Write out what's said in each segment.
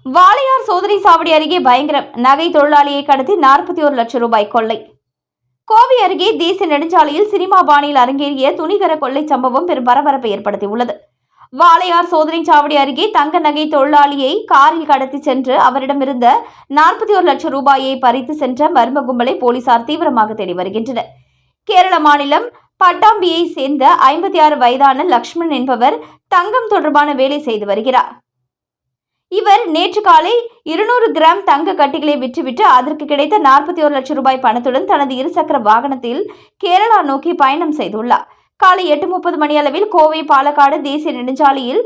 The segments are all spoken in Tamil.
வாளையார் சோதனை சாவடி அருகே பயங்கரம். நகை தொழிலாளியை கடத்தி 41 லட்சம் ரூபாய் கொள்ளை. கோவை அருகே தேசிய நெடுஞ்சாலையில் சினிமா பாணியில் அரங்கேறிய துணிகர கொள்ளை சம்பவம் பெரும் பரபரப்பை ஏற்படுத்தியுள்ளது. வாளையார் சோதனை சாவடி அருகே தங்க நகை தொழிலாளியை காரில் கடத்தி சென்று அவரிடமிருந்த 41 லட்சம் ரூபாயை பறித்து சென்ற மர்ம கும்பலை போலீசார் தீவிரமாக தேடி வருகின்றனர். கேரள மாநிலம் பட்டாம்பியை சேர்ந்த 56 வயதான லக்ஷ்மணன் என்பவர் தங்கம் தொடர்பான வேலை செய்து வருகிறார். இவர் நேற்று காலை 200 கிராம் தங்க கட்டிகளை விற்றுவிட்டு அதற்கு கிடைத்த 41 லட்சம் ரூபாய் பணத்துடன் தனது இருசக்கர வாகனத்தில் கேரளா நோக்கி பயணம் செய்துள்ளார். காலை 8:30 மணி அளவில் கோவை பாலக்காடு தேசிய நெடுஞ்சாலையில்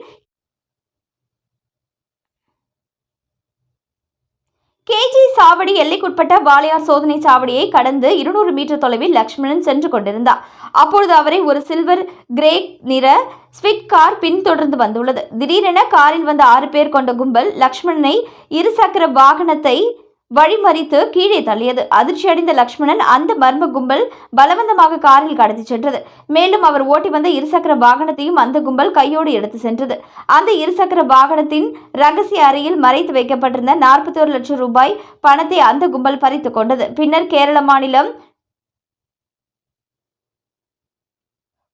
கேஜி சாவடி எல்லைக்குட்பட்ட வாளையார் சோதனை சாவடியை கடந்து 200 மீட்டர் தொலைவில் லக்ஷ்மணன் சென்று கொண்டிருந்தார். அப்பொழுது அவரை ஒரு சில்வர் கிரே நிற ஸ்விஃப்ட் கார் பின்தொடர்ந்து வந்துள்ளது. திடீரென காரில் வந்த 6 பேர் கொண்ட கும்பல் லக்ஷ்மணனை இருசக்கர வாகனத்தை வழிமறித்து கீழே தள்ளியது. அதிர்ச்சியடைந்த லக்ஷ்மணன் அந்த மர்ம கும்பல் பலவந்தமாக காரில் கடத்தி சென்றது. மேலும் அவர் ஓட்டி வந்த இருசக்கர வாகனத்தையும் அந்த கும்பல் கையோடு எடுத்து சென்றது. அந்த இருசக்கர வாகனத்தின் ரகசிய அறையில் மறைத்து வைக்கப்பட்டிருந்த 41 லட்சம் ரூபாய் பணத்தை அந்த கும்பல் பறித்துக் கொண்டது. பின்னர் கேரள மாநிலம்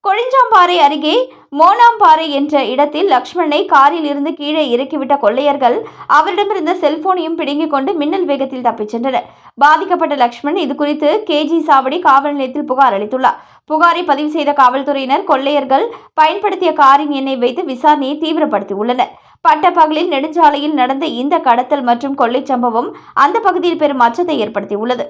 கொழிஞ்சாம்பாறை அருகே மோனாம்பாறை என்ற இடத்தில் லக்ஷ்மணனை காரில் இருந்து கீழே இறக்கிவிட்ட கொள்ளையர்கள் அவரிடமிருந்த செல்போனையும் பிடுங்கிக் கொண்டு மின்னல் வேகத்தில் தப்பிச் சென்றனர். பாதிக்கப்பட்ட லக்ஷ்மணன் இதுகுறித்து கேஜி சாவடி காவல் நிலையத்தில் புகார் அளித்துள்ளார். புகாரை பதிவு செய்த காவல்துறையினர் கொள்ளையர்கள் பயன்படுத்திய காரின் எண்ணை வைத்து விசாரணையை தீவிரப்படுத்தியுள்ளனர். பட்டப்பகலில் நெடுஞ்சாலையில் நடந்த இந்த கடத்தல் மற்றும் கொள்ளை சம்பவம் அந்த பகுதியில் பெரும் அச்சத்தை ஏற்படுத்தியுள்ளது.